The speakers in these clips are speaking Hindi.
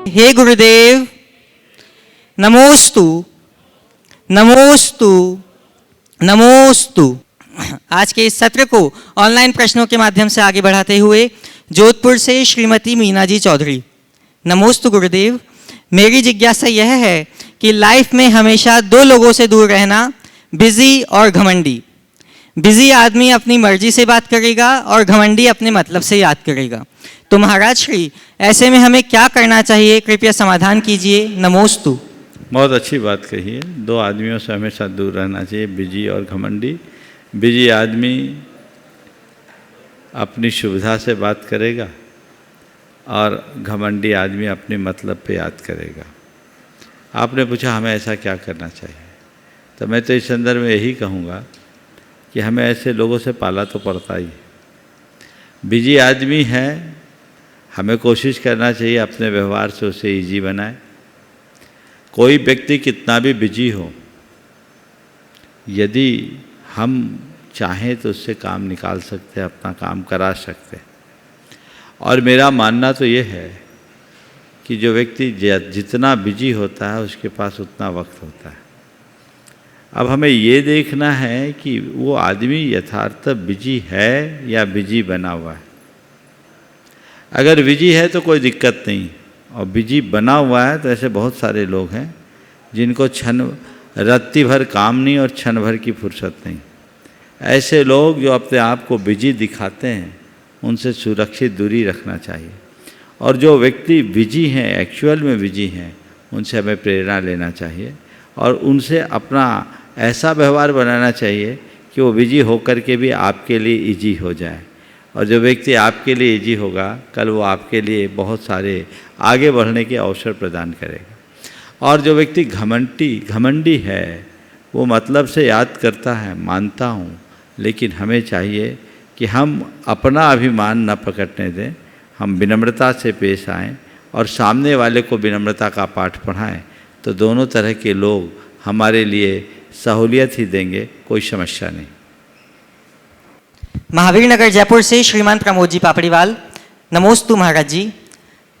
हे गुरुदेव, नमोस्तु नमोस्तु नमोस्तु। आज के इस सत्र को ऑनलाइन प्रश्नों के माध्यम से आगे बढ़ाते हुए जोधपुर से श्रीमती मीना जी चौधरी। नमोस्तु गुरुदेव, मेरी जिज्ञासा यह है कि लाइफ में हमेशा दो लोगों से दूर रहना, बिजी और घमंडी। बिजी आदमी अपनी मर्जी से बात करेगा और घमंडी अपने मतलब से याद करेगा। तो महाराज श्री, ऐसे में हमें क्या करना चाहिए, कृपया समाधान कीजिए। नमोस्तु। बहुत अच्छी बात कही है। दो आदमियों से हमेशा दूर रहना चाहिए, बिजी और घमंडी। बिजी आदमी अपनी सुविधा से बात करेगा और घमंडी आदमी अपने मतलब पे याद करेगा। आपने पूछा हमें ऐसा क्या करना चाहिए, तो मैं तो इस संदर्भ में यही कहूँगा कि हमें ऐसे लोगों से पाला तो पड़ता ही। बिजी आदमी है, हमें कोशिश करना चाहिए अपने व्यवहार से उसे इजी बनाए। कोई व्यक्ति कितना भी बिजी हो, यदि हम चाहें तो उससे काम निकाल सकते हैं, अपना काम करा सकते हैं। और मेरा मानना तो ये है कि जो व्यक्ति जितना बिजी होता है उसके पास उतना वक्त होता है। अब हमें ये देखना है कि वो आदमी यथार्थ बिजी है या बिजी बना हुआ है। अगर बिजी है तो कोई दिक्कत नहीं, और बिजी बना हुआ है तो ऐसे बहुत सारे लोग हैं जिनको रत्ती भर काम नहीं और क्षण भर की फुर्सत नहीं। ऐसे लोग जो अपने आप को बिजी दिखाते हैं, उनसे सुरक्षित दूरी रखना चाहिए। और जो व्यक्ति बिजी हैं, एक्चुअल में बिजी हैं, उनसे हमें प्रेरणा लेना चाहिए और उनसे अपना ऐसा व्यवहार बनाना चाहिए कि वो बिजी होकर के भी आपके लिए इजी हो जाए। और जो व्यक्ति आपके लिए इजी होगा, कल वो आपके लिए बहुत सारे आगे बढ़ने के अवसर प्रदान करेगा। और जो व्यक्ति घमंडी है, वो मतलब से याद करता है, मानता हूँ, लेकिन हमें चाहिए कि हम अपना अभिमान न पकड़ने दें, हम विनम्रता से पेश आएँ और सामने वाले को विनम्रता का पाठ पढ़ाएं, तो दोनों तरह के लोग हमारे लिए सहूलियत ही देंगे, कोई समस्या नहीं। महावीर नगर जयपुर से श्रीमान प्रमोद जी पापड़ीवाल। नमोस्तु महाराज जी।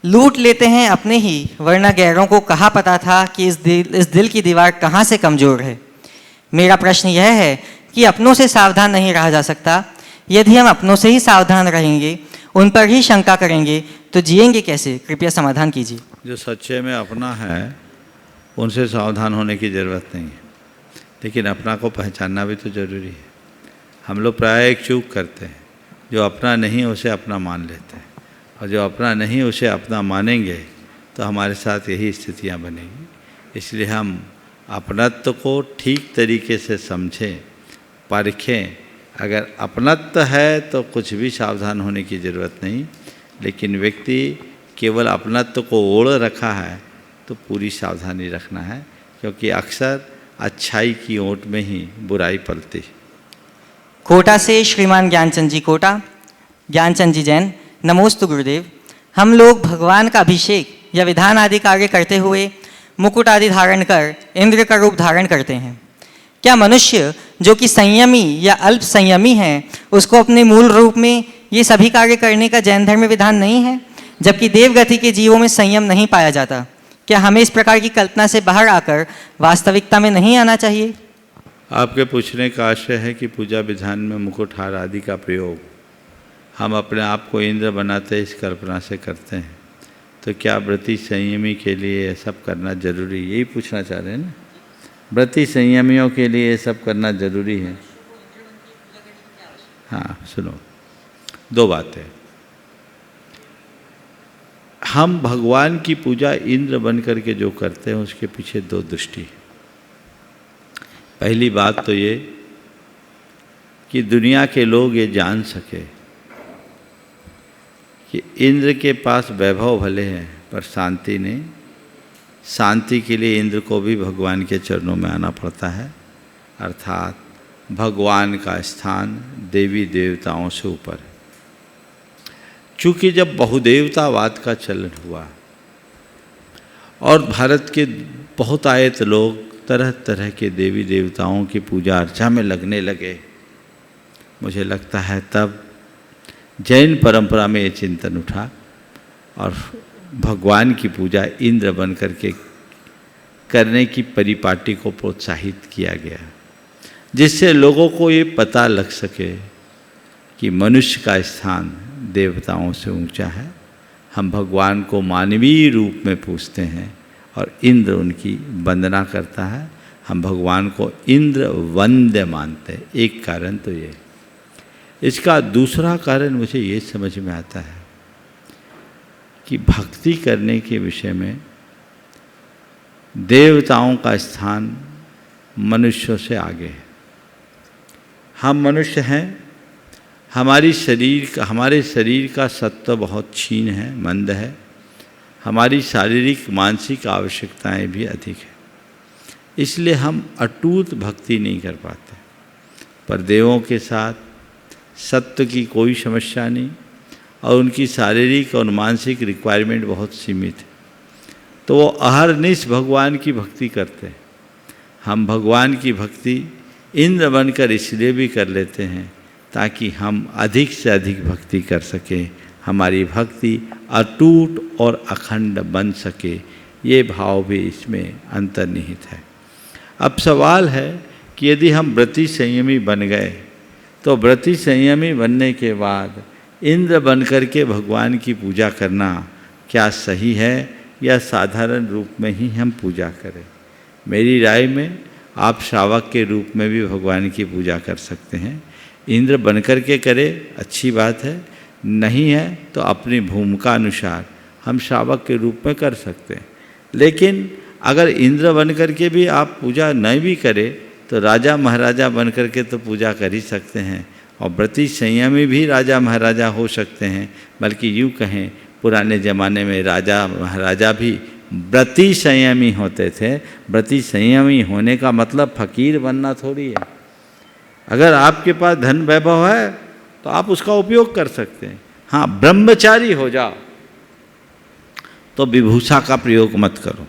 लूट लेते हैं अपने ही, वरना गैरों को कहाँ पता था कि इस दिल की दीवार कहाँ से कमज़ोर है। मेरा प्रश्न यह है कि अपनों से सावधान नहीं रहा जा सकता। यदि हम अपनों से ही सावधान रहेंगे, उन पर ही शंका करेंगे, तो जिएंगे कैसे? कृपया समाधान कीजिए। जो सच्चे में अपना है, उनसे सावधान होने की ज़रूरत नहीं है, लेकिन अपना को पहचानना भी तो ज़रूरी है। हम लोग प्राय एक चूक करते हैं, जो अपना नहीं उसे अपना मान लेते हैं, और जो अपना नहीं उसे अपना मानेंगे तो हमारे साथ यही स्थितियां बनेंगी। इसलिए हम अपनत्व को ठीक तरीके से समझें, परखें। अगर अपनत्व है तो कुछ भी सावधान होने की ज़रूरत नहीं, लेकिन व्यक्ति केवल अपनत्व को ओढ़ रखा है तो पूरी सावधानी रखना है, क्योंकि अक्सर अच्छाई की ओट में ही बुराई पलती है। कोटा से श्रीमान ज्ञानचंद जी कोटा। ज्ञानचंद जी जैन। नमोस्तु गुरुदेव। हम लोग भगवान का अभिषेक या विधान आदि कार्य करते हुए मुकुट आदि धारण कर इंद्र का रूप धारण करते हैं। क्या मनुष्य जो कि संयमी या अल्प संयमी है, उसको अपने मूल रूप में ये सभी कार्य करने का जैन धर्म में विधान नहीं है, जबकि देवगति के जीवों में संयम नहीं पाया जाता? क्या हमें इस प्रकार की कल्पना से बाहर आकर वास्तविकता में नहीं आना चाहिए? आपके पूछने का आशय है कि पूजा विधान में मुकुटहार आदि का प्रयोग हम अपने आप को इंद्र बनाते इस कल्पना से करते हैं, तो क्या व्रती संयमी के लिए ये सब करना जरूरी? यही पूछना चाह रहे हैं ना? व्रती संयमियों के लिए ये सब करना जरूरी है? हाँ, सुनो, दो बातें। हम भगवान की पूजा इंद्र बन करके जो करते हैं, उसके पीछे दो दृष्टि। पहली बात तो ये कि दुनिया के लोग ये जान सके कि इंद्र के पास वैभव भले हैं पर शांति नहीं। शांति के लिए इंद्र को भी भगवान के चरणों में आना पड़ता है, अर्थात भगवान का स्थान देवी देवताओं से ऊपर है। चूँकि जब बहुदेवतावाद का चलन हुआ और भारत के बहुत आयत लोग तरह तरह के देवी देवताओं की पूजा अर्चा में लगने लगे, मुझे लगता है तब जैन परंपरा में ये चिंतन उठा और भगवान की पूजा इंद्र बन करके करने की परिपाटी को प्रोत्साहित किया गया, जिससे लोगों को ये पता लग सके कि मनुष्य का स्थान देवताओं से ऊंचा है। हम भगवान को मानवीय रूप में पूजते हैं और इंद्र उनकी वंदना करता है। हम भगवान को इंद्र वंद्य मानते हैं। एक कारण तो ये। इसका दूसरा कारण मुझे ये समझ में आता है कि भक्ति करने के विषय में देवताओं का स्थान मनुष्यों से आगे है। हम मनुष्य हैं, हमारे शरीर का सत्व बहुत क्षीण है, मंद है। हमारी शारीरिक मानसिक आवश्यकताएं भी अधिक है, इसलिए हम अटूट भक्ति नहीं कर पाते। पर देवों के साथ सत्व की कोई समस्या नहीं और उनकी शारीरिक और मानसिक रिक्वायरमेंट बहुत सीमित है, तो वो अहरनिश भगवान की भक्ति करते हैं। हम भगवान की भक्ति इंद्र बनकर इसलिए भी कर लेते हैं ताकि हम अधिक से अधिक भक्ति कर सकें, हमारी भक्ति अटूट और अखंड बन सके। ये भाव भी इसमें अंतर्निहित है। अब सवाल है कि यदि हम व्रती संयमी बन गए तो व्रती संयमी बनने के बाद इंद्र बन करके भगवान की पूजा करना क्या सही है या साधारण रूप में ही हम पूजा करें? मेरी राय में आप श्रावक के रूप में भी भगवान की पूजा कर सकते हैं। इंद्र बनकर के करें, अच्छी बात है। नहीं है तो अपनी भूमिका अनुसार हम श्रावक के रूप में कर सकते हैं। लेकिन अगर इंद्र बन करके भी आप पूजा नहीं भी करें तो राजा महाराजा बन करके तो पूजा कर ही सकते हैं। और व्रती संयमी भी राजा महाराजा हो सकते हैं। बल्कि यूँ कहें, पुराने ज़माने में राजा महाराजा भी व्रती संयमी होते थे। व्रती संयमी होने का मतलब फकीर बनना थोड़ी है। अगर आपके पास धन वैभव है तो आप उसका उपयोग कर सकते हैं। हाँ, ब्रह्मचारी हो जाओ तो विभूषा का प्रयोग मत करो।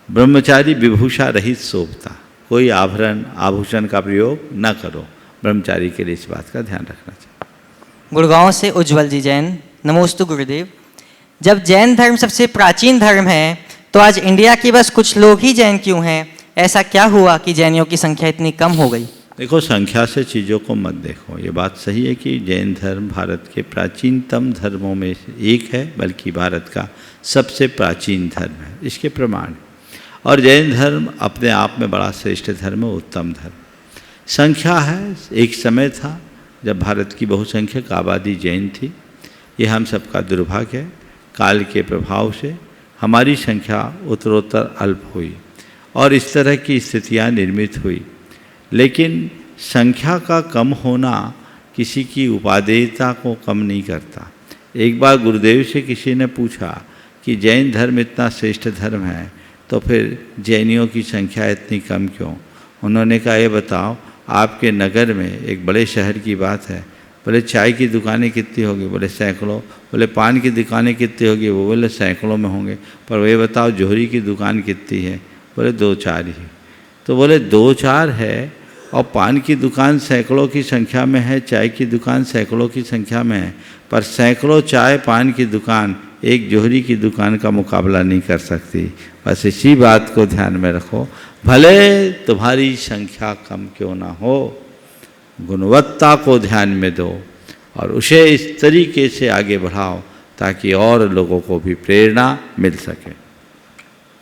ब्रह्मचारी विभूषा रहित शोभता, कोई आभूषण का प्रयोग न करो। ब्रह्मचारी के लिए इस बात का ध्यान रखना चाहिए। गुड़गांव से उज्जवल जी जैन। नमोस्तु गुरुदेव। जब जैन धर्म सबसे प्राचीन धर्म है तो आज इंडिया के बस कुछ लोग ही जैन क्यों हैं? ऐसा क्या हुआ कि जैनियों की संख्या इतनी कम हो गई? देखो, संख्या से चीज़ों को मत देखो। ये बात सही है कि जैन धर्म भारत के प्राचीनतम धर्मों में से एक है, बल्कि भारत का सबसे प्राचीन धर्म है। इसके प्रमाण। और जैन धर्म अपने आप में बड़ा श्रेष्ठ धर्म है, उत्तम धर्म। संख्या है, एक समय था जब भारत की बहुसंख्यक आबादी जैन थी। ये हम सबका दुर्भाग्य है। काल के प्रभाव से हमारी संख्या उत्तरोत्तर अल्प हुई और इस तरह की स्थितियाँ निर्मित हुई। लेकिन संख्या का कम होना किसी की उपादेयता को कम नहीं करता। एक बार गुरुदेव से किसी ने पूछा कि जैन धर्म इतना श्रेष्ठ धर्म है तो फिर जैनियों की संख्या इतनी कम क्यों? उन्होंने कहा, ये बताओ, आपके नगर में, एक बड़े शहर की बात है, बोले चाय की दुकानें कितनी होगी? बोले सैकड़ों। बोले पान की दुकानें कितनी होगी? वो बोले सैकड़ों में होंगे। पर वे बताओ जोहरी की दुकान कितनी है? बोले 2-4 ही। तो बोले 2-4 है और पान की दुकान सैकड़ों की संख्या में है, चाय की दुकान सैकड़ों की संख्या में है, पर सैकड़ों चाय पान की दुकान एक जोहरी की दुकान का मुकाबला नहीं कर सकती। बस इसी बात को ध्यान में रखो। भले तुम्हारी संख्या कम क्यों ना हो, गुणवत्ता को ध्यान में दो और उसे इस तरीके से आगे बढ़ाओ ताकि और लोगों को भी प्रेरणा मिल सके।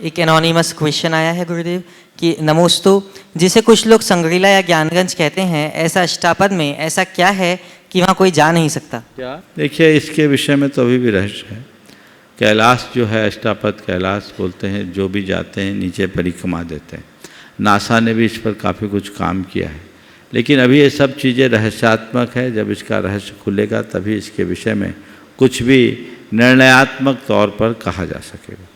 एक एनोनिमस क्वेश्चन आया है गुरुदेव कि नमोस्तु, जिसे कुछ लोग संग्रीला या ज्ञानगंज कहते हैं, ऐसा अष्टापद में ऐसा क्या है कि वहाँ कोई जा नहीं सकता? क्या? देखिए, इसके विषय में तो अभी भी रहस्य है। कैलाश जो है, अष्टापद कैलाश बोलते हैं। जो भी जाते हैं नीचे परिक्रमा देते हैं। नासा ने भी इस पर काफ़ी कुछ काम किया है, लेकिन अभी ये सब चीज़ें रहस्यात्मक है। जब इसका रहस्य खुलेगा तभी इसके विषय में कुछ भी निर्णयात्मक तौर पर कहा जा सकेगा।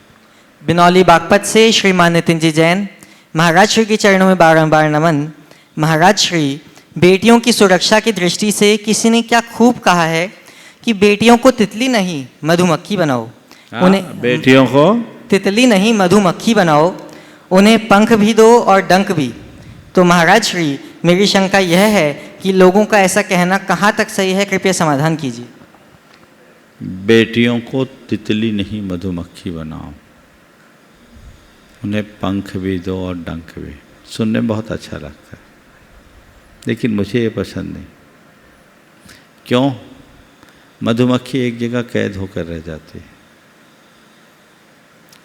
बिनौली बागपत से श्रीमान नितिन जी जैन। महाराज श्री के चरणों में बारंबार नमन। महाराज श्री, बेटियों की सुरक्षा की दृष्टि से किसी ने क्या खूब कहा है कि बेटियों को तितली नहीं मधुमक्खी बनाओ। उन्हें बेटियों को तितली नहीं मधुमक्खी बनाओ, उन्हें पंख भी दो और डंक भी। तो महाराज श्री, मेरी शंका यह है कि लोगों का ऐसा कहना कहाँ तक सही है? कृपया समाधान कीजिए। बेटियों को तितली नहीं मधुमक्खी बनाओ, उन्हें पंख भी दो और डंक भी। सुनने में बहुत अच्छा लगता है, लेकिन मुझे ये पसंद नहीं। क्यों? मधुमक्खी एक जगह कैद होकर रह जाती है,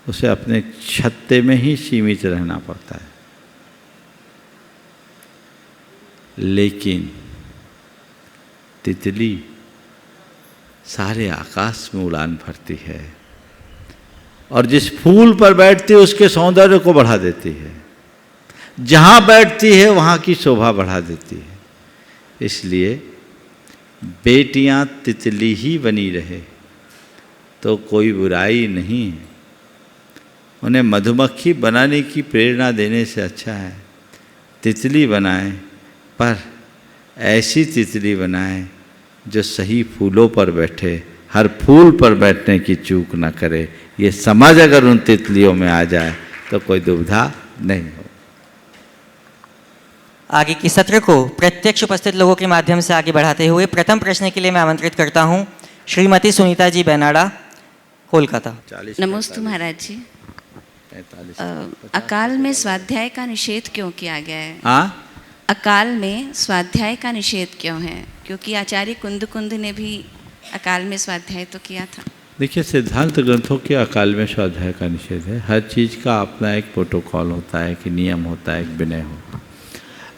उसे अपने छत्ते में ही सीमित रहना पड़ता है। लेकिन तितली सारे आकाश में उड़ान भरती है और जिस फूल पर बैठती है उसके सौंदर्य को बढ़ा देती है, जहाँ बैठती है वहाँ की शोभा बढ़ा देती है। इसलिए बेटियाँ तितली ही बनी रहे तो कोई बुराई नहीं है। उन्हें मधुमक्खी बनाने की प्रेरणा देने से अच्छा है तितली बनाएं, पर ऐसी तितली बनाएं जो सही फूलों पर बैठे, हर फूल पर बैठने की चूक न करे। ये समाज अगर उन तितलियों में आ जाए तो कोई दुविधा नहीं हो। आगे की सत्र को प्रत्यक्ष उपस्थित लोगों के माध्यम से आगे बढ़ाते हुए प्रथम प्रश्न के लिए मैं आमंत्रित करता हूं श्रीमती सुनीता जी बेनाडा, कोलकाता। नमस्ते महाराज जी। अकाल में स्वाध्याय का निषेध क्यों किया गया है? हाँ, अकाल में स्वाध्याय का निषेध क्यों है? क्योंकि आचार्य कुंद ने भी अकाल में स्वाध्याय तो किया था। देखिए, सिद्धांत ग्रंथों के अकाल में स्वाध्याय का निषेध है। हर चीज़ का अपना एक प्रोटोकॉल होता है, कि नियम होता है, एक विनय होता है।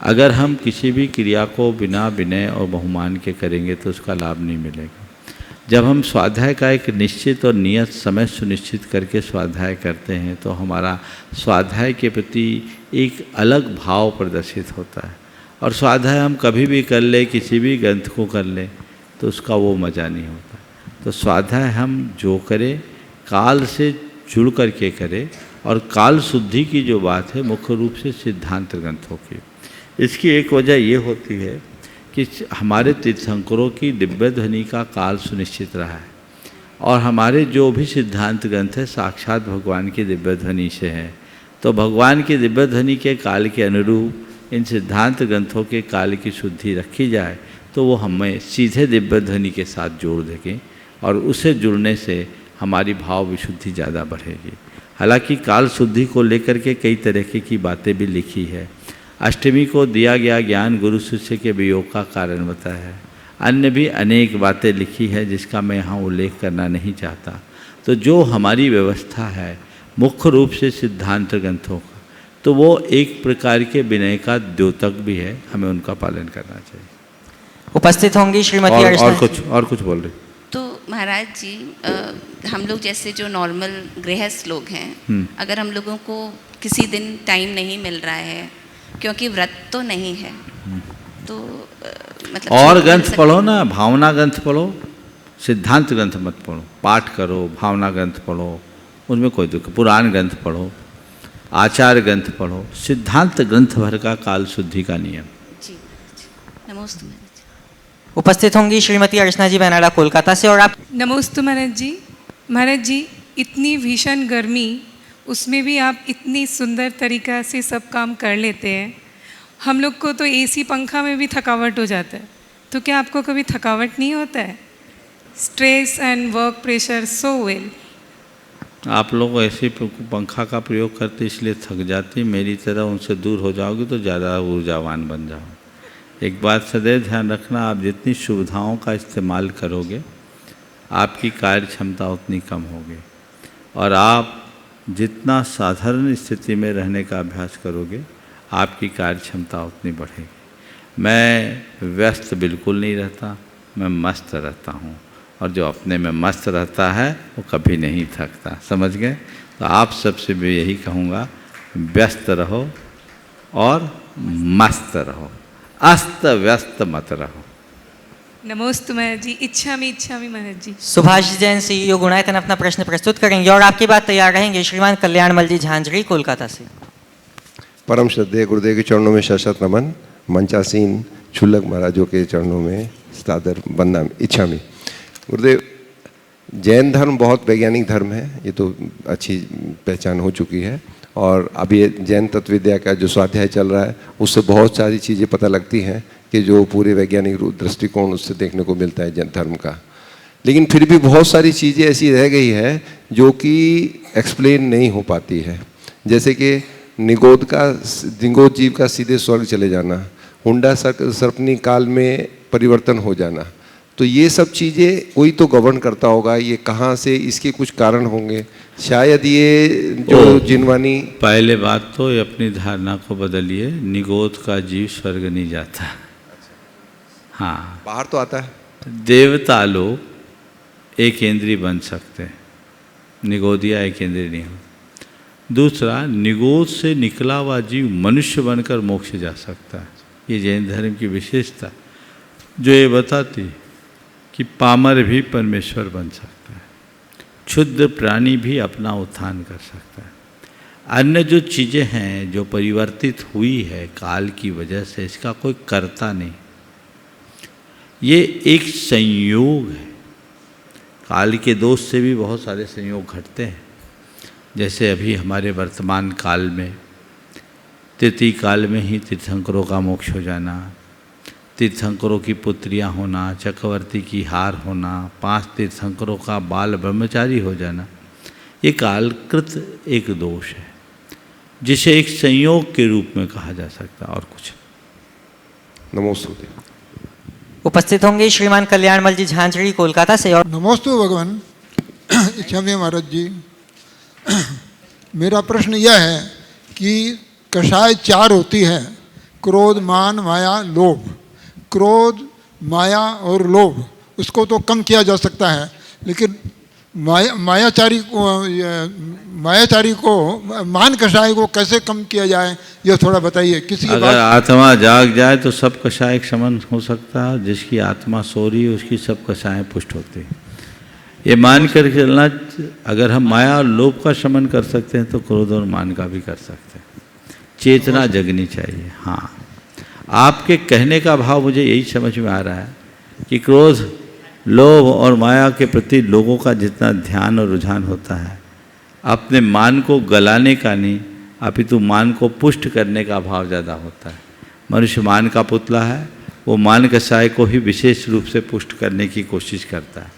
अगर हम किसी भी क्रिया को बिना विनय और बहुमान के करेंगे तो उसका लाभ नहीं मिलेगा। जब हम स्वाध्याय का एक निश्चित और नियत समय सुनिश्चित करके स्वाध्याय करते हैं तो हमारा स्वाध्याय के प्रति एक अलग भाव प्रदर्शित होता है। और स्वाध्याय हम कभी भी कर ले, किसी भी ग्रंथ को कर ले, तो उसका वो मज़ा नहीं होता। तो स्वाध्याय हम जो करें काल से जुड़ करके करें, और काल शुद्धि की जो बात है मुख्य रूप से सिद्धांत ग्रंथों की। इसकी एक वजह ये होती है कि हमारे तीर्थंकरों की दिव्य ध्वनि का काल सुनिश्चित रहा है, और हमारे जो भी सिद्धांत ग्रंथ है साक्षात भगवान की दिव्य ध्वनि से है। तो भगवान की दिव्य ध्वनि के काल के अनुरूप इन सिद्धांत ग्रंथों के काल की शुद्धि रखी जाए तो वो हमें सीधे दिव्य ध्वनि के साथ जोड़ देंगे, और उसे जुड़ने से हमारी भाव विशुद्धि ज़्यादा बढ़ेगी। हालांकि काल शुद्धि को लेकर के कई तरह की बातें भी लिखी है। अष्टमी को दिया गया ज्ञान गुरु शिष्य के वियोग का कारण बताया है। अन्य भी अनेक बातें लिखी है जिसका मैं यहाँ उल्लेख करना नहीं चाहता। तो जो हमारी व्यवस्था है मुख्य रूप से सिद्धांत ग्रंथों का, तो वो एक प्रकार के विनय का द्योतक भी है, हमें उनका पालन करना चाहिए। उपस्थित होंगी श्रीमती और कुछ बोल रहे। तो महाराज जी, हम लोग जैसे जो नॉर्मल गृहस्थ लोग हैं, अगर हम लोगों को किसी दिन टाइम नहीं मिल रहा है क्योंकि व्रत तो नहीं है, तो मतलब और ग्रंथ पढ़ो ना, भावना ग्रंथ पढ़ो, सिद्धांत ग्रंथ मत पढ़ो। पाठ करो, भावना ग्रंथ पढ़ो, उनमें कोई दुख। पुराण ग्रंथ पढ़ो, आचार ग्रंथ पढ़ो, सिद्धांत ग्रंथ भर का काल शुद्धि का नियम। जी, नमस्ते महाराज। उपस्थित होंगी श्रीमती अर्चना जी बेनाडा, कोलकाता से। और आप? नमस्ते महाराज जी। महाराज जी, इतनी भीषण गर्मी, उसमें भी आप इतनी सुंदर तरीक़ा से सब काम कर लेते हैं। हम लोग को तो एसी पंखा में भी थकावट हो जाता है, तो क्या आपको कभी थकावट नहीं होता है? Stress and work pressure so well. आप लोग ऐसे पंखा का प्रयोग करते इसलिए थक जाते, मेरी तरह उनसे दूर हो जाओगे तो ज़्यादा ऊर्जावान बन जाओ। एक बात सदैव ध्यान रखना, आप जितनी सुविधाओं का इस्तेमाल करोगे आपकी कार्य क्षमता उतनी कम होगी, और आप जितना साधारण स्थिति में रहने का अभ्यास करोगे आपकी कार्य क्षमता उतनी बढ़ेगी। मैं व्यस्त बिल्कुल नहीं रहता, मैं मस्त रहता हूँ, और जो अपने में मस्त रहता है वो कभी नहीं थकता। समझ गए? तो आप सबसे भी यही कहूँगा, व्यस्त रहो और मस्त रहो, अस्त व्यस्त मत रहो। नमस्ते महाराज जी। इच्छा में महाराज जी। सुभाष जैन सीईओ गुणायतन अपना प्रश्न प्रस्तुत करेंगे, और आपके बाद तैयार रहेंगे श्रीमान कल्याणमल जी झांझरी, कोलकाता से। परम श्रद्धेय गुरुदेव के चरणों में शत नमन। मंचासीन छुल्लक महाराजों के चरणों में सादर वंदना। इच्छा में गुरुदेव, जैन धर्म बहुत वैज्ञानिक धर्म है, ये तो अच्छी पहचान हो चुकी है। और अभी जैन तत्व विद्या का जो स्वाध्याय चल रहा है उससे बहुत सारी चीज़ें पता लगती हैं कि जो पूरे वैज्ञानिक दृष्टिकोण उससे देखने को मिलता है जैन धर्म का। लेकिन फिर भी बहुत सारी चीज़ें ऐसी रह गई है जो कि एक्सप्लेन नहीं हो पाती है। जैसे कि निगोद जीव का सीधे स्वर्ग चले जाना, हुंडा सर्पनी काल में परिवर्तन हो जाना, तो ये सब चीज़ें कोई तो गवर्न करता होगा। ये कहाँ से, इसके कुछ कारण होंगे शायद। ये जो जिनवानी, पहले बात तो ये अपनी धारणा को बदलिए, निगोद का जीव स्वर्ग नहीं जाता। हाँ, बाहर तो आता है। देवता लोग एक इंद्रिय बन सकते हैं, निगोदिया एक इंद्रिय नहीं हो। दूसरा, निगोद से निकला हुआ जीव मनुष्य बनकर मोक्ष जा सकता है। ये जैन धर्म की विशेषता जो ये बताती कि पामर भी परमेश्वर बन सकता है, क्षुद्र प्राणी भी अपना उत्थान कर सकता है। अन्य जो चीज़ें हैं जो परिवर्तित हुई है काल की वजह से, इसका कोई कर्ता नहीं, ये एक संयोग है। काल के दोष से भी बहुत सारे संयोग घटते हैं। जैसे अभी हमारे वर्तमान काल में तृतीय काल में ही तीर्थंकरों का मोक्ष हो जाना, तीर्थंकरों की पुत्रियां होना, चक्रवर्ती की हार होना, 5 तीर्थंकरों का बाल ब्रह्मचारी हो जाना, ये कालकृत एक दोष है जिसे एक संयोग के रूप में कहा जा सकता है और कुछ। नमोस्तुते। उपस्थित होंगे श्रीमान कल्याणमल जी झांझड़ी कोलकाता से। और नमोस्तु भगवान। क्षम्य महाराज जी, मेरा प्रश्न यह है कि कषाय 4 होती है, क्रोध, मान, माया, लोभ। क्रोध, माया और लोभ उसको तो कम किया जा सकता है, लेकिन मायाचारी को मान कषाय को कैसे कम किया जाए, यह थोड़ा बताइए। किसी की अगर आत्मा जाग जाए तो सब कषाय क्षमन हो सकता है। जिसकी आत्मा सो रही है उसकी सब कषाय पुष्ट होती है। ये मान कर चलना, अगर हम माया और लोभ का शमन कर सकते हैं तो क्रोध और मान का भी कर सकते हैं। चेतना जगनी चाहिए। हाँ, आपके कहने का भाव मुझे यही समझ में आ रहा है कि क्रोध, लोभ और माया के प्रति लोगों का जितना ध्यान और रुझान होता है, अपने मान को गलाने का नहीं अपितु मान को पुष्ट करने का भाव ज़्यादा होता है। मनुष्य मान का पुतला है, वो मान कषाय को ही विशेष रूप से पुष्ट करने की कोशिश करता है,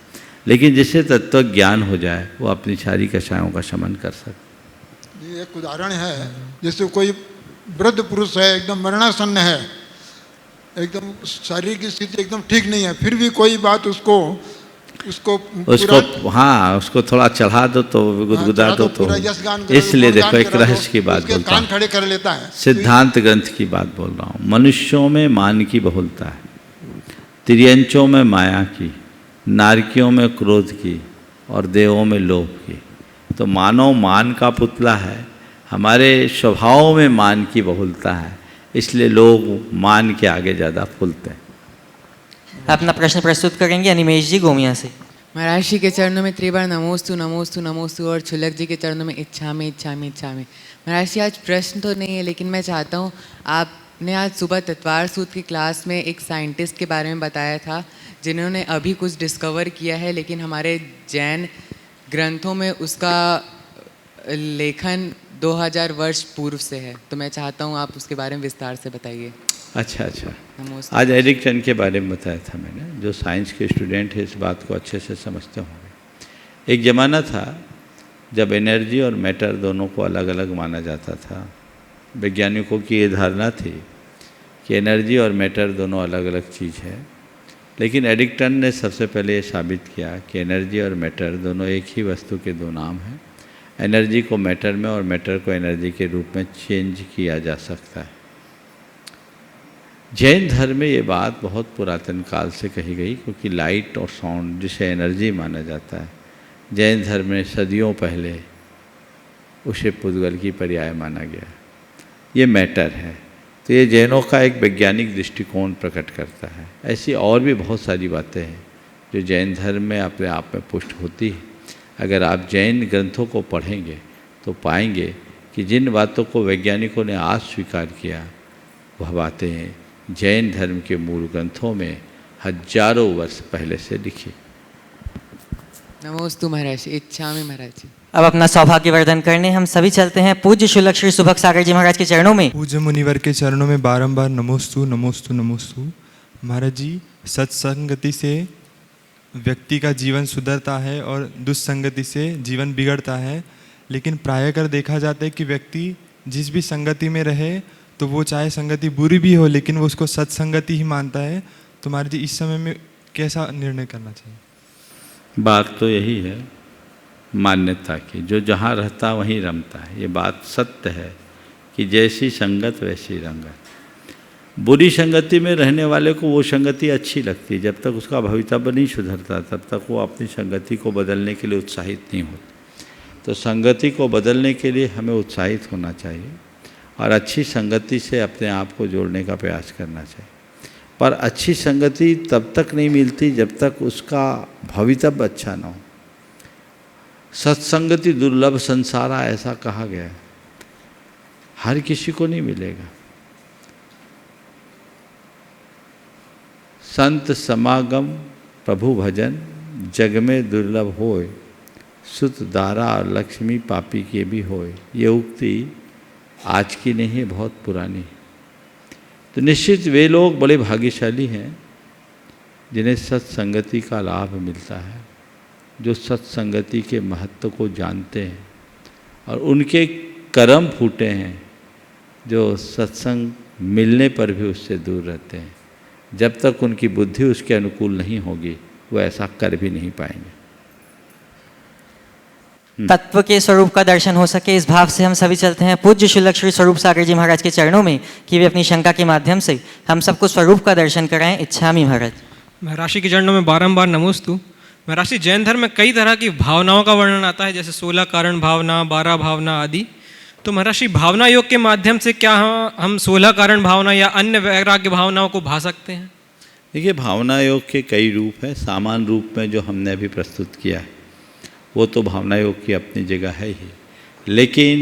लेकिन जिसे तत्व ज्ञान हो जाए वो अपनी सारी कषायों का शमन कर सकता है। ये एक उदाहरण है, जैसे कोई वृद्ध पुरुष है, एकदम मरणासन्न है, एकदम शारीरिक स्थिति एकदम ठीक नहीं है, फिर भी कोई बात उसको हाँ, उसको थोड़ा चढ़ा दो तो गुदगुदा दो तो। इसलिए देखो, एक रहस्य की बात बोलता कान खड़े कर लेता है। सिद्धांत ग्रंथ की बात बोल रहा हूँ। मनुष्यों में मान की बहुलता है, तिर्यंचों में माया की, नारकियों में क्रोध की और देवों में लोभ की। तो मानव मान का पुतला है, हमारे स्वभाव में मान की बहुलता है, इसलिए लोग मान के आगे ज़्यादा फूलते हैं। अपना प्रश्न प्रस्तुत करेंगे अनिमेश जी गोमिया से। महाराज जी के चरणों में त्रिबार नमोस्तु नमोस्तु नमोस्तु और छुलक जी के चरणों में इच्छामि इच्छामि इच्छामि। महाराज जी, आज प्रश्न तो नहीं है, लेकिन मैं चाहता हूँ, आपने आज सुबह तत्वार सूत्र की क्लास में एक साइंटिस्ट के बारे में बताया था जिन्होंने अभी कुछ डिस्कवर किया है, लेकिन हमारे जैन ग्रंथों में उसका लेखन 2000 वर्ष पूर्व से है। तो मैं चाहता हूँ आप उसके बारे में विस्तार से बताइए। अच्छा, आज एरिक टन के बारे में बताया था मैंने। जो साइंस के स्टूडेंट है इस बात को अच्छे से समझते होंगे। एक ज़माना था जब एनर्जी और मैटर दोनों को अलग अलग माना जाता था। वैज्ञानिकों की ये धारणा थी कि एनर्जी और मैटर दोनों अलग अलग चीज़ है, लेकिन एरिक टन ने सबसे पहले ये साबित किया कि एनर्जी और मैटर दोनों एक ही वस्तु के 2 नाम हैं। एनर्जी को मैटर में और मैटर को एनर्जी के रूप में चेंज किया जा सकता है। जैन धर्म में ये बात बहुत पुरातन काल से कही गई, क्योंकि लाइट और साउंड जिसे एनर्जी माना जाता है, जैन धर्म में सदियों पहले उसे पुद्गल की पर्याय माना गया। ये मैटर है। तो ये जैनों का एक वैज्ञानिक दृष्टिकोण प्रकट करता है। ऐसी और भी बहुत सारी बातें हैं जो जैन धर्म में अपने आप में पुष्ट होती है। अगर आप जैन ग्रंथों को पढ़ेंगे तो पाएंगे कि जिन बातों को वैज्ञानिकों ने आज स्वीकार किया, वह बातें जैन धर्म के मूल ग्रंथों में हजारों वर्ष पहले से लिखी। नमोस्तु महाराज, इच्छामि महाराज जी। अब अपना सौभाग्यवर्धन करने हम सभी चलते हैं पूज्य शुलक श्री सुभग सागर जी महाराज के चरणों में। पूज्य मुनिवर के चरणों में बारंबार नमोस्तु नमोस्तु नमोस्तु। महाराज जी, सत्संगति से व्यक्ति का जीवन सुधरता है और दुस्संगति से जीवन बिगड़ता है, लेकिन प्रायः कर देखा जाता है कि व्यक्ति जिस भी संगति में रहे तो वो चाहे संगति बुरी भी हो लेकिन वो उसको सत्संगति ही मानता है। तो महाराज जी इस समय में कैसा निर्णय करना चाहिए? बात तो यही है मान्यता की, जो जहाँ रहता वहीं रमता है। ये बात सत्य है कि जैसी संगत वैसी रंगत। बुरी संगति में रहने वाले को वो संगति अच्छी लगती है, जब तक उसका भवितव्य नहीं सुधरता तब तक वो अपनी संगति को बदलने के लिए उत्साहित नहीं होता। तो संगति को बदलने के लिए हमें उत्साहित होना चाहिए और अच्छी संगति से अपने आप को जोड़ने का प्रयास करना चाहिए। पर अच्छी संगति तब तक नहीं मिलती जब तक उसका भवितव्य अच्छा ना हो। सत्संगति दुर्लभ संसारा, ऐसा कहा गया है, हर किसी को नहीं मिलेगा। संत समागम प्रभु भजन जग में दुर्लभ होय, सुत दारा और लक्ष्मी पापी के भी होय। ये उक्ति आज की नहीं है, बहुत पुरानी है। तो निश्चित वे लोग बड़े भाग्यशाली हैं जिन्हें सत्संगति का लाभ मिलता है, जो सत्संगति के महत्व को जानते हैं और उनके कर्म फूटे हैं, जो सत्संग मिलने पर भी उससे दूर रहते हैं। जब तक उनकी बुद्धि उसके अनुकूल नहीं होगी वो ऐसा कर भी नहीं पाएंगे। तत्व के स्वरूप का दर्शन हो सके, इस भाव से हम सभी चलते हैं पूज्य शुल्लक श्री स्वरूप सागर जी महाराज के चरणों में कि वे अपनी शंका के माध्यम से हम सबको स्वरूप का दर्शन कराएं। इच्छामि महाराज। महर्षि के चरणों में बारंबार नमोस्तु। महर्षि, जैन धर्म में कई तरह की भावनाओं का वर्णन आता है, जैसे 16 कारण भावना, 12 भावना आदि। तो महर्षि, भावना योग के माध्यम से क्या हम 16 कारण भावना या अन्य वैराग्य भावनाओं को भा सकते हैं? देखिए, भावना योग के कई रूप हैं। सामान्य रूप में जो हमने अभी प्रस्तुत किया है वो तो भावना योग की अपनी जगह है ही, लेकिन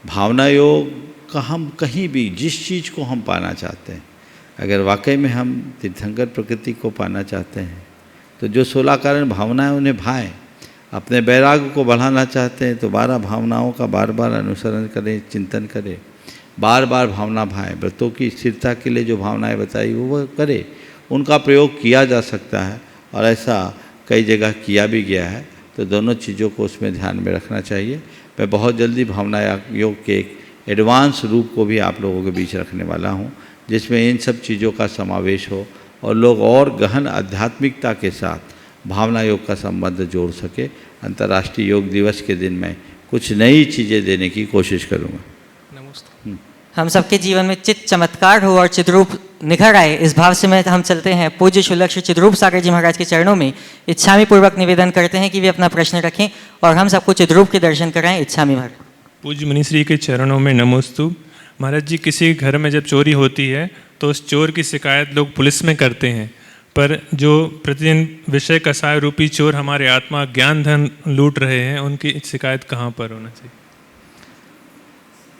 भावना योग का हम कहीं भी जिस चीज़ को हम पाना चाहते हैं, अगर वाकई में हम तीर्थंकर प्रकृति को पाना चाहते हैं तो जो 16 कारण भावनाएं उन्हें भाएं। अपने वैराग्य को बढ़ाना चाहते हैं तो 12 भावनाओं का बार बार अनुसरण करें, चिंतन करें, बार बार भावना भाएं। व्रतों की स्थिरता के लिए जो भावनाएं बताई वो करें, उनका प्रयोग किया जा सकता है और ऐसा कई जगह किया भी गया है। तो दोनों चीज़ों को उसमें ध्यान में रखना चाहिए। मैं बहुत जल्दी भावना योग के एक एडवांस रूप को भी आप लोगों के बीच रखने वाला हूँ, जिसमें इन सब चीज़ों का समावेश हो और लोग और गहन आध्यात्मिकता के साथ भावना योग का संबंध जोड़ सके। अंतर्राष्ट्रीय योग दिवस के दिन मैं कुछ नई चीज़ें देने की कोशिश करूँगा। हम सबके जीवन में चित्त चमत्कार हो और चिद्रूप निखर आए, इस भाव से मैं हम चलते हैं पूज्य शुल्लक श्री चिद्रूप सागर जी महाराज के चरणों में। इच्छामि पूर्वक निवेदन करते हैं कि वे अपना प्रश्न रखें और हम सबको चिद्रूप के दर्शन कराएं। इच्छामि महाराज। पूज्य मुनिश्री के चरणों में नमोस्तु। महाराज जी, किसी घर में जब चोरी होती है तो उस चोर की शिकायत लोग पुलिस में करते हैं, पर जो प्रतिदिन विषय कसाय रूपी चोर हमारे आत्मा ज्ञान धन लूट रहे हैं, उनकी शिकायत कहाँ पर होना चाहिए?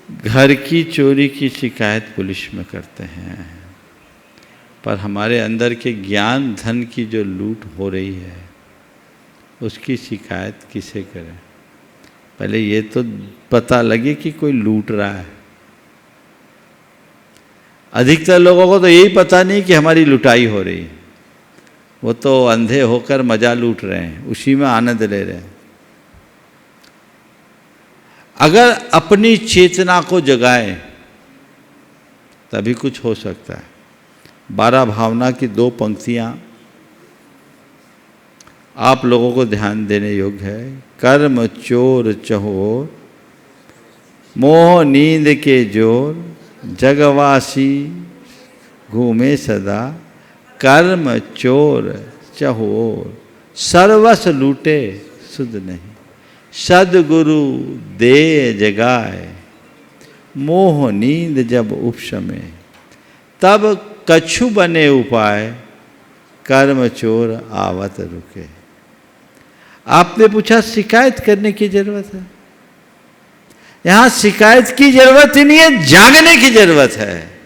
घर की चोरी की शिकायत पुलिस में करते हैं, पर हमारे अंदर के ज्ञान धन की जो लूट हो रही है उसकी शिकायत किसे करें? पहले ये तो पता लगे कि कोई लूट रहा है। अधिकतर लोगों को तो यही पता नहीं कि हमारी लुटाई हो रही है, वो तो अंधे होकर मजा लूट रहे हैं, उसी में आनंद ले रहे हैं। अगर अपनी चेतना को जगाएं तभी कुछ हो सकता है। 12 भावना की 2 पंक्तियां आप लोगों को ध्यान देने योग्य है। कर्म चोर चहोर, मोह नींद के जोर, जगवासी घूमे सदा। कर्म चोर चहोर, सर्वस लूटे सुध नहीं। सदगुरु दे जगाए, मोह नींद जब उपशमे। तब कछु बने उपाय, कर्म चोर आवत रुके। आपने पूछा शिकायत करने की जरूरत है? यहां शिकायत की जरूरत ही नहीं है, जागने की जरूरत है।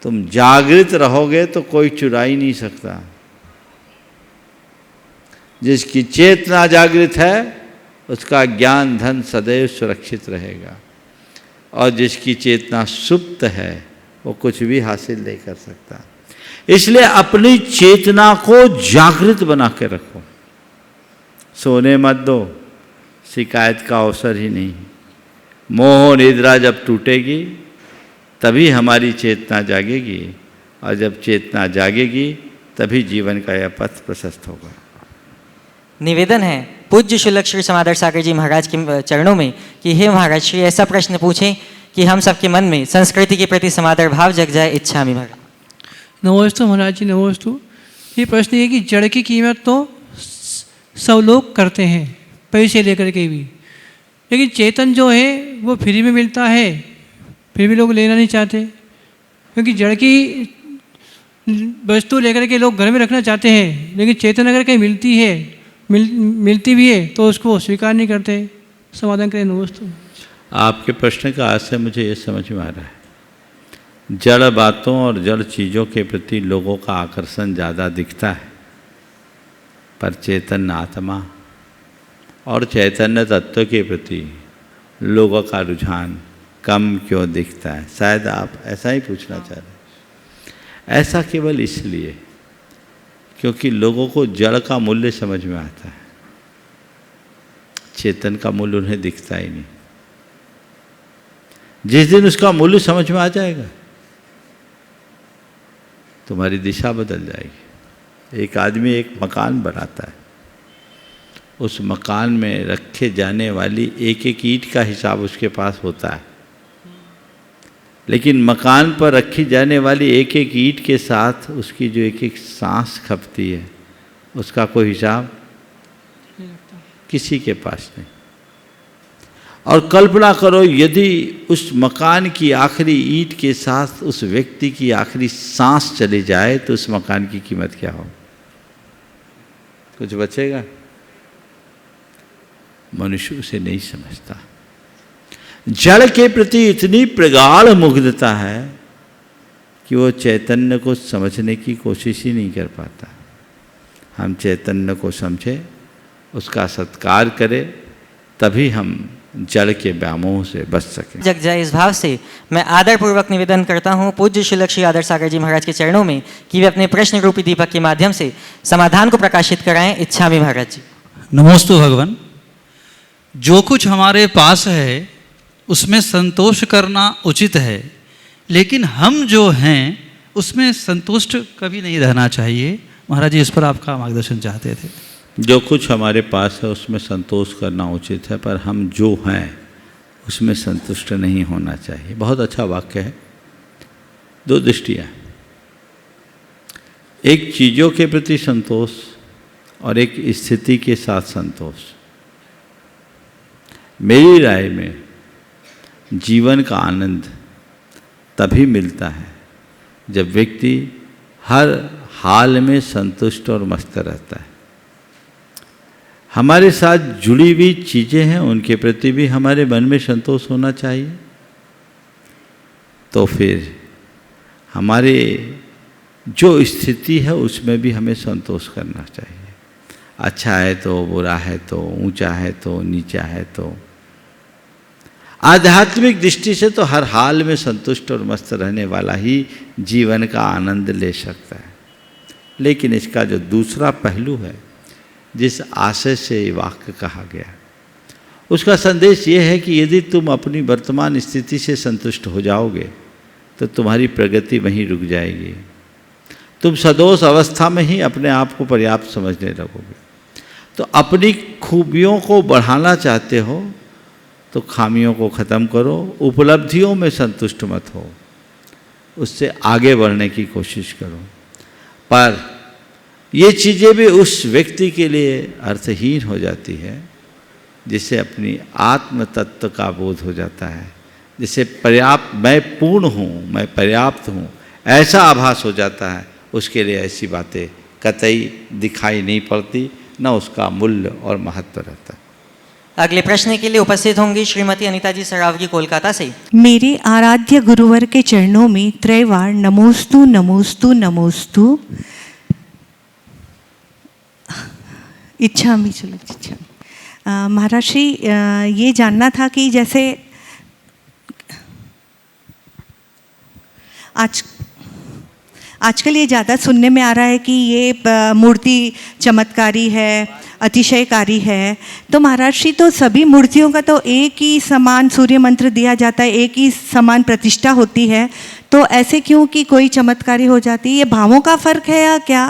तुम जागृत रहोगे तो कोई चुरा ही नहीं सकता। जिसकी चेतना जागृत है उसका ज्ञान धन सदैव सुरक्षित रहेगा, और जिसकी चेतना सुप्त है वो कुछ भी हासिल नहीं कर सकता। इसलिए अपनी चेतना को जागृत बना के रखो। सोने मत दो, शिकायत का अवसर ही नहीं। मोह निद्रा जब टूटेगी तभी हमारी चेतना जागेगी, और जब चेतना जागेगी तभी जीवन का यह पथ प्रशस्त होगा। निवेदन है पूज्य शुल्लक श्री समादर सागर जी महाराज के चरणों में कि हे महाराज श्री ऐसा प्रश्न पूछें कि हम सबके मन में संस्कृति के प्रति समादर भाव जग जाए। इच्छा में महाराज। नमोस्तु महाराज जी, नमोस्तु। ये प्रश्न ये कि जड़ की कीमत तो सब लोग करते हैं पैसे लेकर के भी, लेकिन चेतन जो है वो फ्री में मिलता है, फिर भी लोग लेना नहीं चाहते, क्योंकि जड़ की वस्तु लेकर के लोग घर में रखना चाहते हैं, लेकिन चेतन अगर कहीं मिलती है मिलती भी है तो उसको स्वीकार नहीं करते। समाधान करें। नमस्ते। आपके प्रश्न का आशय मुझे ये समझ में आ रहा है, जड़ बातों और जड़ चीज़ों के प्रति लोगों का आकर्षण ज़्यादा दिखता है, पर चैतन्य आत्मा और चैतन्य तत्व के प्रति लोगों का रुझान कम क्यों दिखता है? शायद आप ऐसा ही पूछना चाह रहे हैं। ऐसा केवल इसलिए क्योंकि लोगों को जड़ का मूल्य समझ में आता है, चेतन का मूल्य उन्हें दिखता ही नहीं। जिस दिन उसका मूल्य समझ में आ जाएगा तुम्हारी दिशा बदल जाएगी। एक आदमी एक मकान बनाता है, उस मकान में रखे जाने वाली एक एक ईंट का हिसाब उसके पास होता है, लेकिन मकान पर रखी जाने वाली एक एक ईंट के साथ उसकी जो एक एक सांस खपती है उसका कोई हिसाब किसी के पास नहीं। और कल्पना करो यदि उस मकान की आखिरी ईंट के साथ उस व्यक्ति की आखिरी सांस चली जाए तो उस मकान की कीमत क्या हो? कुछ बचेगा? मनुष्य उसे नहीं समझता। जड़ के प्रति इतनी प्रगाढ़ मुग्धता है कि वो चैतन्य को समझने की कोशिश ही नहीं कर पाता। हम चैतन्य को समझे, उसका सत्कार करें, तभी हम जड़ के व्यामोह से बच सकें। जग जाए इस भाव से मैं आदरपूर्वक निवेदन करता हूँ पूज्य शुल्लक श्री आदर सागर जी महाराज के चरणों में कि वे अपने प्रश्न रूपी दीपक के माध्यम से समाधान को प्रकाशित कराएं। इच्छा में महाराज जी। नमोस्तु भगवान। जो कुछ हमारे पास है उसमें संतोष करना उचित है, लेकिन हम जो हैं उसमें संतुष्ट कभी नहीं रहना चाहिए। महाराज जी इस पर आपका मार्गदर्शन चाहते थे। जो कुछ हमारे पास है उसमें संतोष करना उचित है, पर हम जो हैं उसमें संतुष्ट नहीं होना चाहिए। बहुत अच्छा वाक्य है। दो दृष्टियाँ, एक चीज़ों के प्रति संतोष और एक स्थिति के साथ संतोष। मेरी राय में जीवन का आनंद तभी मिलता है जब व्यक्ति हर हाल में संतुष्ट और मस्त रहता है। हमारे साथ जुड़ी हुई चीज़ें हैं उनके प्रति भी हमारे मन में संतोष होना चाहिए, तो फिर हमारे जो स्थिति है उसमें भी हमें संतोष करना चाहिए। अच्छा है तो, बुरा है तो, ऊंचा है तो, नीचा है तो। आध्यात्मिक दृष्टि से तो हर हाल में संतुष्ट और मस्त रहने वाला ही जीवन का आनंद ले सकता है। लेकिन इसका जो दूसरा पहलू है, जिस आशय से ये वाक्य कहा गया, उसका संदेश ये है कि यदि तुम अपनी वर्तमान स्थिति से संतुष्ट हो जाओगे तो तुम्हारी प्रगति वहीं रुक जाएगी। तुम सदोष अवस्था में ही अपने आप को पर्याप्त समझने लगोगे। तो अपनी खूबियों को बढ़ाना चाहते हो तो खामियों को ख़त्म करो, उपलब्धियों में संतुष्ट मत हो, उससे आगे बढ़ने की कोशिश करो। पर ये चीज़ें भी उस व्यक्ति के लिए अर्थहीन हो जाती है जिसे अपनी आत्म तत्व का बोध हो जाता है, जिसे पर्याप्त, मैं पूर्ण हूँ, मैं पर्याप्त हूँ, ऐसा आभास हो जाता है। उसके लिए ऐसी बातें कतई दिखाई नहीं पड़ती, न उसका मूल्य और महत्व रहता है। अगले प्रश्न के लिए उपस्थित होंगी श्रीमती अनीता जी सरावगी कोलकाता से। मेरे आराध्य गुरुवर के चरणों में त्रैवार नमोस्तु नमोस्तु नमोस्तु। इच्छा में चलो इच्छा। महाराज श्री ये जानना था कि जैसे आजकल ये ज़्यादा सुनने में आ रहा है कि ये मूर्ति चमत्कारी है, अतिशयकारी है। तो महाराज श्री, तो सभी मूर्तियों का तो एक ही समान सूर्य मंत्र दिया जाता है, एक ही समान प्रतिष्ठा होती है, तो ऐसे क्यों कि कोई चमत्कारी हो जाती है? ये भावों का फर्क है या क्या?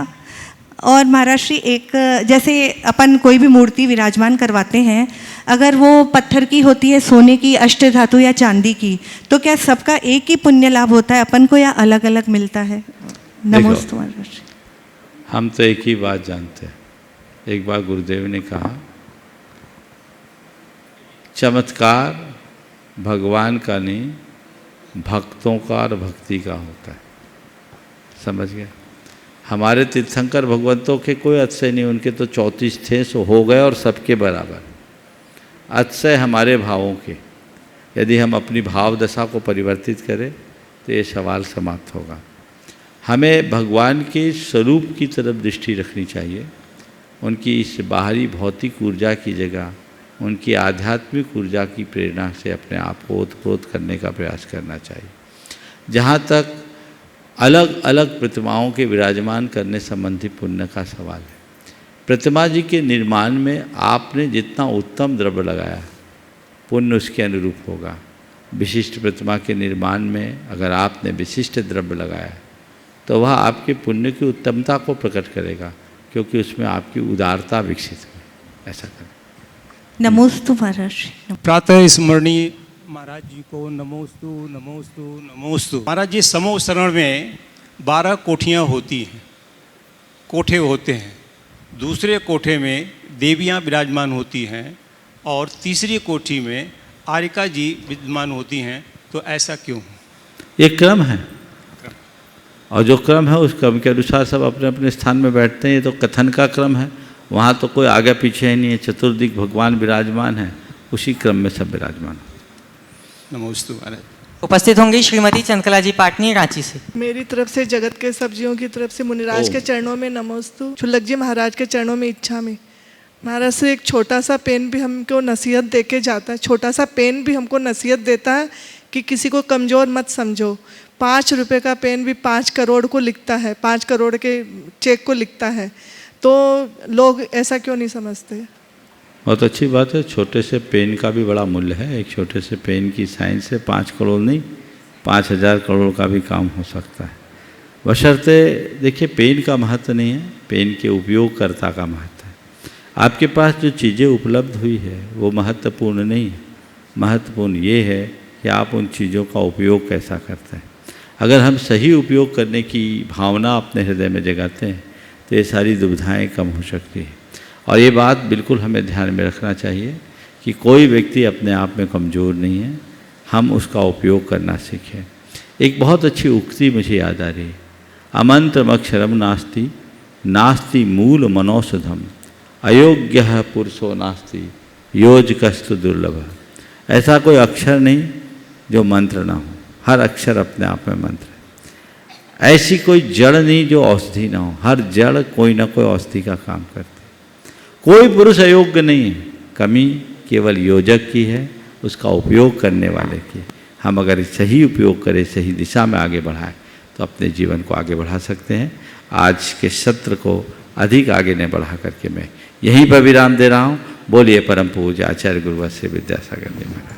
और महाराज श्री, एक जैसे अपन कोई भी मूर्ति विराजमान करवाते हैं, अगर वो पत्थर की होती है, सोने की, अष्ट धातु या चांदी की, तो क्या सबका एक ही पुण्य लाभ होता है अपन को या अलग अलग मिलता है? नमोस्तु महाराज श्री। हम तो एक ही बात जानते हैं। एक बार गुरुदेव ने कहा, चमत्कार भगवान का नहीं, भक्तों का और भक्ति का होता है। समझ गए? हमारे तीर्थंकर भगवंतों के कोई अतिशय नहीं, उनके तो 34 थे, सो हो गए और सबके बराबर। अतिशय हमारे भावों के, यदि हम अपनी भाव दशा को परिवर्तित करें तो ये सवाल समाप्त होगा। हमें भगवान के स्वरूप की तरफ दृष्टि रखनी चाहिए, उनकी इस बाहरी भौतिक ऊर्जा की जगह उनकी आध्यात्मिक ऊर्जा की प्रेरणा से अपने आप को ओतप्रोत करने का प्रयास करना चाहिए। जहाँ तक अलग अलग प्रतिमाओं के विराजमान करने संबंधी पुण्य का सवाल है, प्रतिमा जी के निर्माण में आपने जितना उत्तम द्रव्य लगाया, पुण्य उसके अनुरूप होगा। विशिष्ट प्रतिमा के निर्माण में अगर आपने विशिष्ट द्रव्य लगाया तो वह आपके पुण्य की उत्तमता को प्रकट करेगा, क्योंकि उसमें आपकी उदारता विकसित हुई। ऐसा करें। नमोस्तु महाराज। प्रातः स्मरणीय महाराज जी को नमोस्तु नमोस्तु नमोस्तु। महाराज जी, समूह शरण में 12 कोठियाँ होती हैं, कोठे होते हैं। दूसरे कोठे में देवियाँ विराजमान होती हैं और तीसरी कोठी में आरिका जी विद्यमान होती हैं। तो ऐसा क्यों? ये क्रम है, और जो क्रम है उस क्रम के अनुसार सब अपने अपने स्थान में बैठते हैं। ये तो कथन का क्रम है, वहाँ तो कोई आगे पीछे ही नहीं है। चतुर्दिक भगवान विराजमान है, उसी क्रम में सब विराजमान। नमोस्तु महाराज। उपस्थित होंगी श्रीमती चंद्रकला जी पाटनी, रांची से। मेरी तरफ से जगत के सब जीवों की तरफ से मुनिराज के चरणों में नमोस्तु, छुल्लक जी महाराज के चरणों में इच्छा में। महाराज से एक छोटा सा पेन भी हमको नसीहत दे के जाता है, छोटा सा पेन भी हमको नसीहत देता है कि किसी को कमज़ोर मत समझो। 5 रुपये का पेन भी 5 करोड़ को लिखता है, 5 करोड़ के चेक को लिखता है। तो लोग ऐसा क्यों नहीं समझते? बहुत अच्छी बात है। छोटे से पेन का भी बड़ा मूल्य है। एक छोटे से पेन की साइंस से 5 करोड़ नहीं, 5000 करोड़ का भी काम हो सकता है। बशर्ते देखिए, पेन का महत्व नहीं है, पेन के उपयोगकर्ता का महत्व है। आपके पास जो चीज़ें उपलब्ध हुई है वो महत्वपूर्ण नहीं है। महत्वपूर्ण ये है कि आप उन चीज़ों का उपयोग कैसा करते हैं। अगर हम सही उपयोग करने की भावना अपने हृदय में जगाते हैं तो ये सारी दुविधाएं कम हो सकती हैं। और ये बात बिल्कुल हमें ध्यान में रखना चाहिए कि कोई व्यक्ति अपने आप में कमज़ोर नहीं है, हम उसका उपयोग करना सीखें। एक बहुत अच्छी उक्ति मुझे याद आ रही है, अमंत्रमक्षरम नास्ति नास्ति मूल मनौषधम अयोग्य पुरुषो नास्ति योजकस्तु दुर्लभ। ऐसा कोई अक्षर नहीं जो मंत्र ना हो, हर अक्षर अपने आप में मंत्र है। ऐसी कोई जड़ नहीं जो औषधि ना हो, हर जड़ कोई ना कोई औषधि का काम करती है। कोई पुरुष अयोग्य नहीं है, कमी केवल योजक की है, उसका उपयोग करने वाले की। हम अगर सही उपयोग करें, सही दिशा में आगे बढ़ाएं तो अपने जीवन को आगे बढ़ा सकते हैं। आज के सत्र को अधिक आगे नहीं बढ़ा करके मैं यहीं पर विराम दे रहा हूँ। बोलिए परम पूज्य आचार्य गुरुवत्स विद्यासागर जी महाराज।